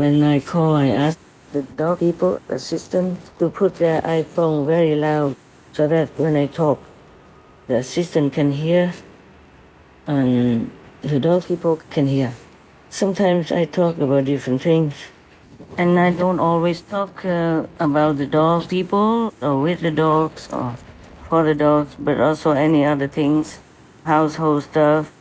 when I call, I ask the dog people assistant to put their iPhone very loud so that when I talk, the assistant can hear and the dog people can hear. Sometimes I talk about different things, and I don't always talk about the dog people or with the dogs or for the dogs, but also any other things, household stuff,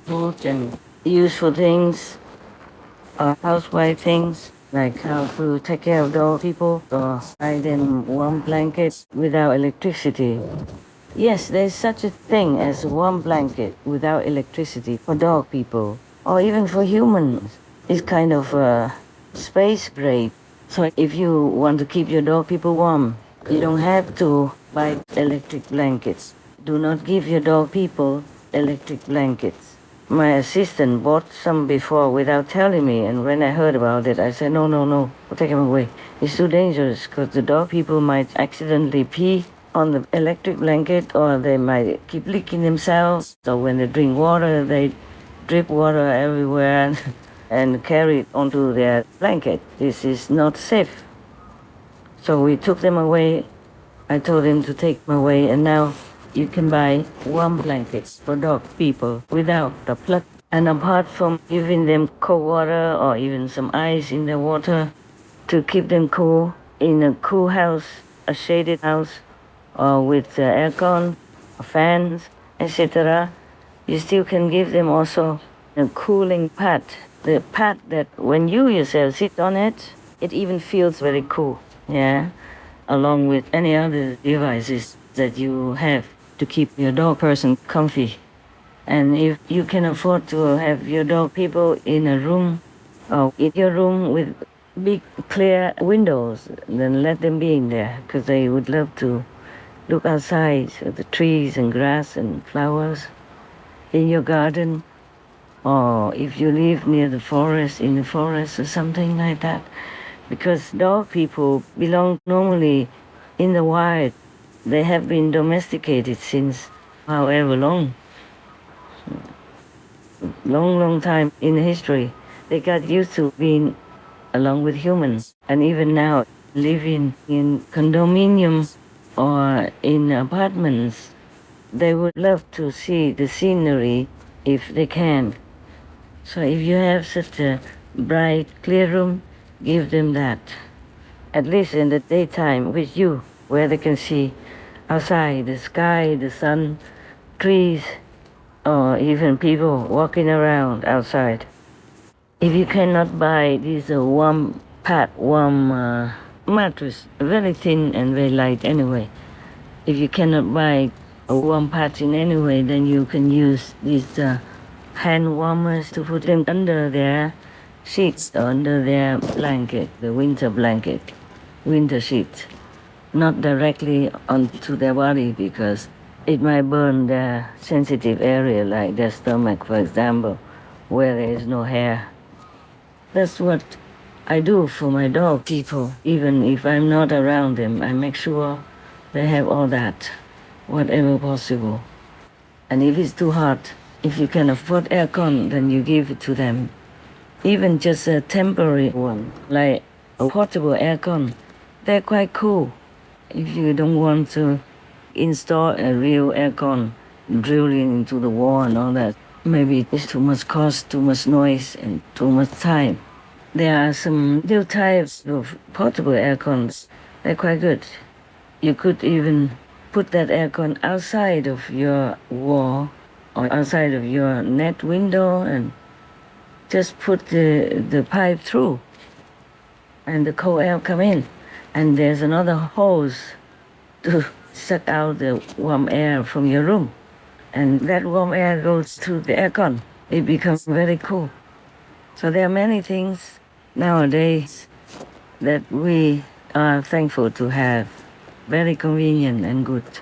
food and useful things, or housewife things, like how to take care of dog people or hide them warm blankets without electricity. Yes, there's such a thing as a warm blanket without electricity for dog people, or even for humans. It's kind of space grade. So if you want to keep your dog people warm, you don't have to buy electric blankets. Do not give your dog people electric blankets. My assistant bought some before without telling me, and when I heard about it, I said, no, no, no, take him away. It's too dangerous because the dog people might accidentally pee on the electric blanket, or they might keep leaking themselves. So when they drink water, they drip water everywhere and carry it onto their blanket. This is not safe. So we took them away. I told him to take them away, and now you can buy warm blankets for dog people without the plug. And apart from giving them cold water or even some ice in the water to keep them cool in a cool house, a shaded house, or with aircon, fans, etc., you still can give them also a cooling pad. The pad that when you yourself sit on it, it even feels very cool, yeah, along with any other devices that you have to keep your dog person comfy. And if you can afford to have your dog people in a room or in your room with big clear windows, then let them be in there because they would love to look outside at the trees and grass and flowers in your garden, or if you live near the forest, in the forest or something like that. Because dog people belong normally in the wild. They have been domesticated since however long. Long, long time in history. They got used to being along with humans. And even now, living in condominiums or in apartments, they would love to see the scenery if they can. So if you have such a bright, clear room, give them that. At least in the daytime with you, where they can see outside the sky, the sun, trees, or even people walking around outside. If you cannot buy this warm pad, warm mattress, very thin and very light anyway. If you cannot buy a warm pad in any way, then you can use these hand warmers to put them under their sheets or under their blanket, the winter blanket, winter sheet. Not directly onto their body because it might burn their sensitive area like their stomach, for example, where there is no hair. That's what I do for my dog people. Even if I'm not around them, I make sure they have all that, whatever possible. And if it's too hot, if you can afford aircon, then you give it to them. Even just a temporary one, like a portable aircon, they're quite cool. If you don't want to install a real aircon, drilling into the wall and all that, maybe it's too much cost, too much noise, and too much time. There are some new types of portable aircons. They're quite good. You could even put that aircon outside of your wall or outside of your net window and just put the pipe through and the cold air come in. And there's another hose to suck out the warm air from your room. And that warm air goes to the aircon. It becomes very cool. So there are many things nowadays that we are thankful to have. Very convenient and good.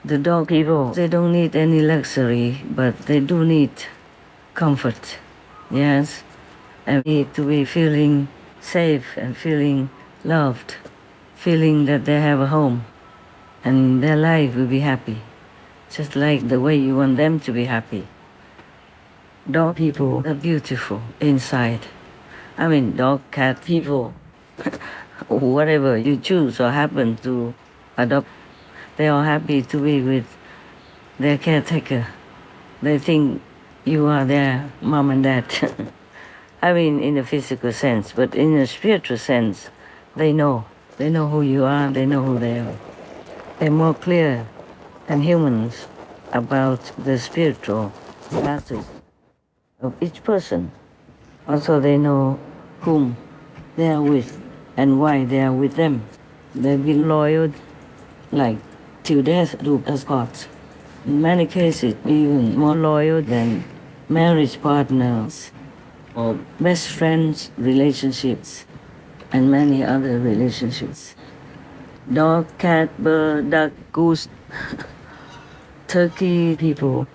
The dog people, they don't need any luxury, but they do need comfort. Yes, and need to be feeling safe and feeling loved, feeling that they have a home and their life will be happy, just like the way you want them to be happy. Dog people are beautiful inside. I mean, dog, cat, people, whatever you choose or happen to adopt, they are happy to be with their caretaker. They think you are their mom and dad. I mean, in a physical sense, but in a spiritual sense, they know. They know who you are, they know who they are. They're more clear than humans about the spiritual status of each person. Also, they know whom they are with and why they are with them. They be loyal, like till death do us part. In many cases, even more loyal than marriage partners or best friends relationships and many other relationships. Dog, cat, bird, duck, goose, turkey people.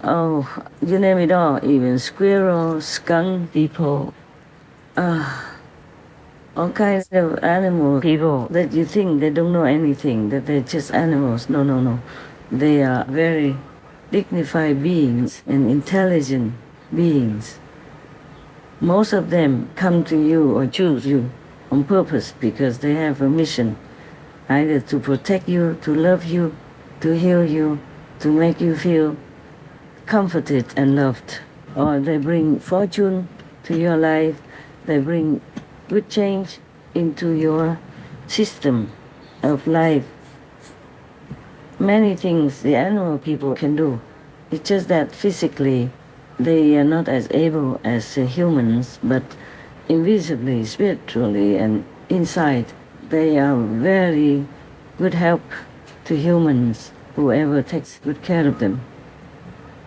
Oh, you name it all, even squirrel, skunk people. All kinds of animal people that you think they don't know anything, that they're just animals. No, no, no. They are very dignified beings and intelligent beings. Most of them come to you or choose you on purpose because they have a mission, either to protect you, to love you, to heal you, to make you feel comforted and loved. Or they bring fortune to your life, they bring good change into your system of life. Many things the animal people can do. It's just that physically they are not as able as humans, but invisibly, spiritually, and inside, they are very good help to humans, whoever takes good care of them.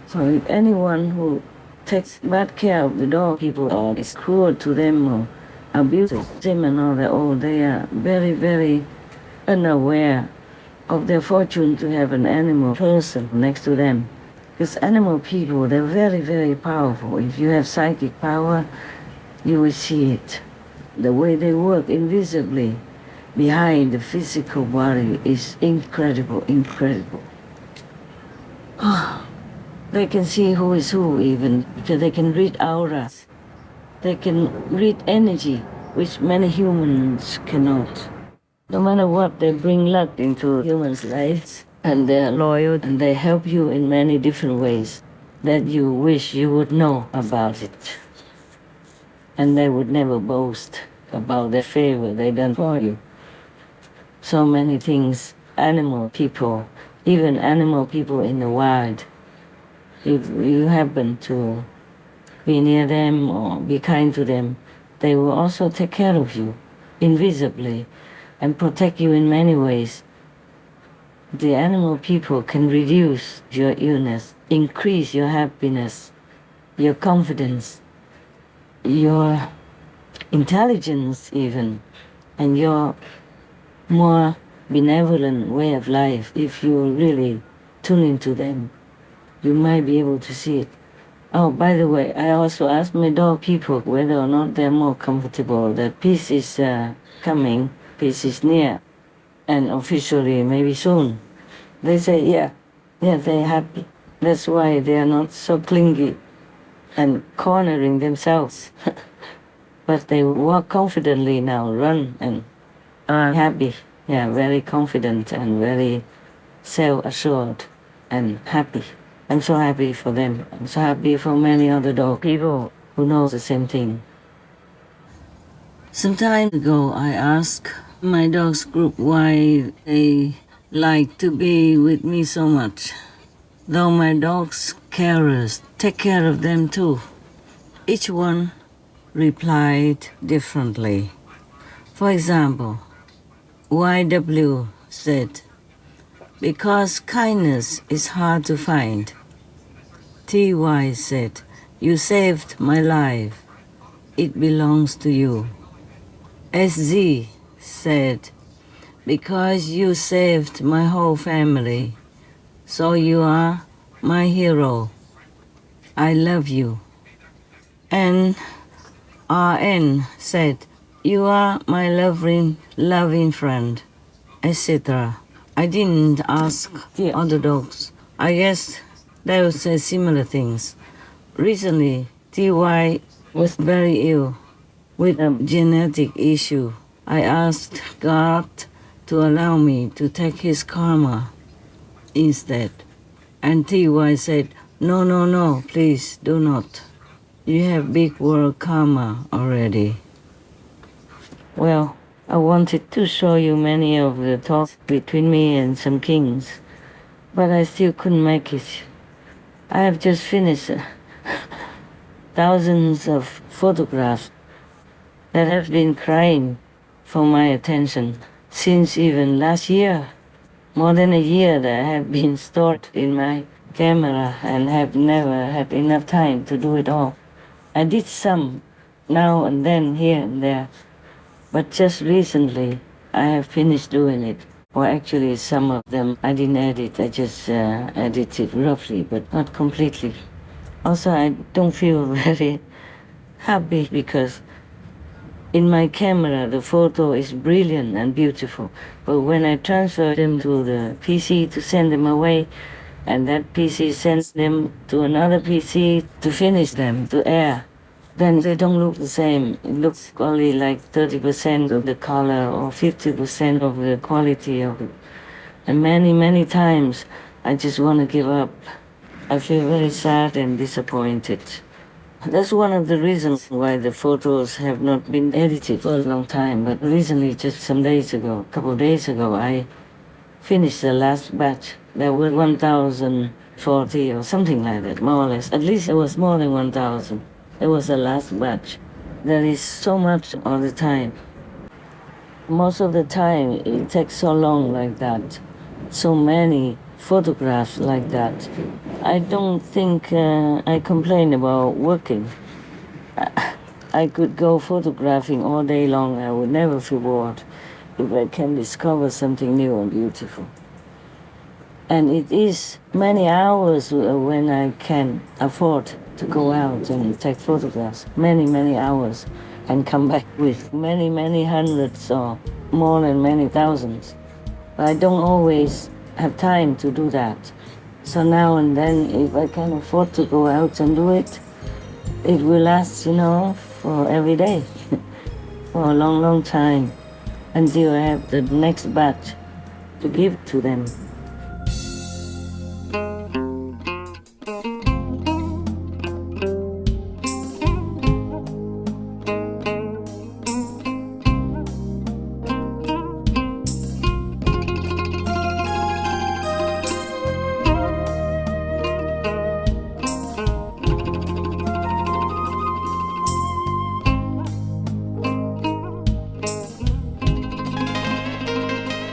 So if anyone who takes bad care of the dog people or is cruel to them or abuses them and all that, oh, they are very, very unaware of their fortune to have an animal person next to them. Because animal people, they're very, very powerful. If you have psychic power, you will see it. The way they work invisibly behind the physical body is incredible, incredible. They can see who is who even, because they can read auras. They can read energy, which many humans cannot. No matter what, they bring luck into humans' lives, and they're loyal, and they help you in many different ways that you wish you would know about it. And they would never boast about the favor they done for you. So many things, animal people, even animal people in the wild, if you happen to be near them or be kind to them, they will also take care of you invisibly and protect you in many ways. The animal people can reduce your illness, increase your happiness, your confidence, your intelligence even, and your more benevolent way of life. If you really tune into them, you might be able to see it. Oh, by the way, I also asked my dog people whether or not they're more comfortable that peace is coming, peace is near, and officially maybe soon. They say, yeah, they're happy. That's why they are not so clingy and cornering themselves. But they walk confidently now, run and are happy. Yeah, very confident and very self-assured and happy. I'm so happy for them. I'm so happy for many other dog people who know the same thing. Some time ago, I asked my dogs group why they like to be with me so much. Though my dogs carers take care of them too. Each one replied differently. For example, YW said, because kindness is hard to find. TY said, you saved my life. It belongs to you. SZ said, because you saved my whole family. So you are my hero. I love you. And RN said, you are my loving friend, etc. I didn't ask the other dogs. I guess they would say similar things. Recently, TY was very ill. with a genetic issue. I asked God to allow me to take his karma instead. And TY said, no, no, no, please do not. You have big world karma already. Well, I wanted to show you many of the talks between me and some kings, but I still couldn't make it. I have just finished thousands of photographs that have been crying for my attention since even last year. More than a year that I have been stored in my camera and have never had enough time to do it all. I did some now and then, here and there, but just recently I have finished doing it. Or actually some of them I didn't edit, I just edited roughly, but not completely. Also, I don't feel very happy because in my camera the photo is brilliant and beautiful, but when I transfer them to the PC to send them away, and that PC sends them to another PC to finish them, to air, then they don't look the same. It looks only like 30% of the color or 50% of the quality of it. And many, many times I just want to give up. I feel very sad and disappointed. That's one of the reasons why the photos have not been edited for a long time, but recently, just some days ago, a couple of days ago, I finished the last batch. There were 1,040 or something like that, more or less. At least it was more than 1,000. It was the last batch. There is so much all the time. Most of the time, it takes so long like that, so many photographs like that. I don't think I complain about working. I could go photographing all day long. I would never feel bored if I can discover something new and beautiful. And it is many hours when I can afford to go out and take photographs. Many, many hours, and come back with many, many hundreds or more than many thousands. But I don't always have time to do that. So now and then, if I can afford to go out and do it, it will last, for every day, for a long, long time, until I have the next batch to give to them.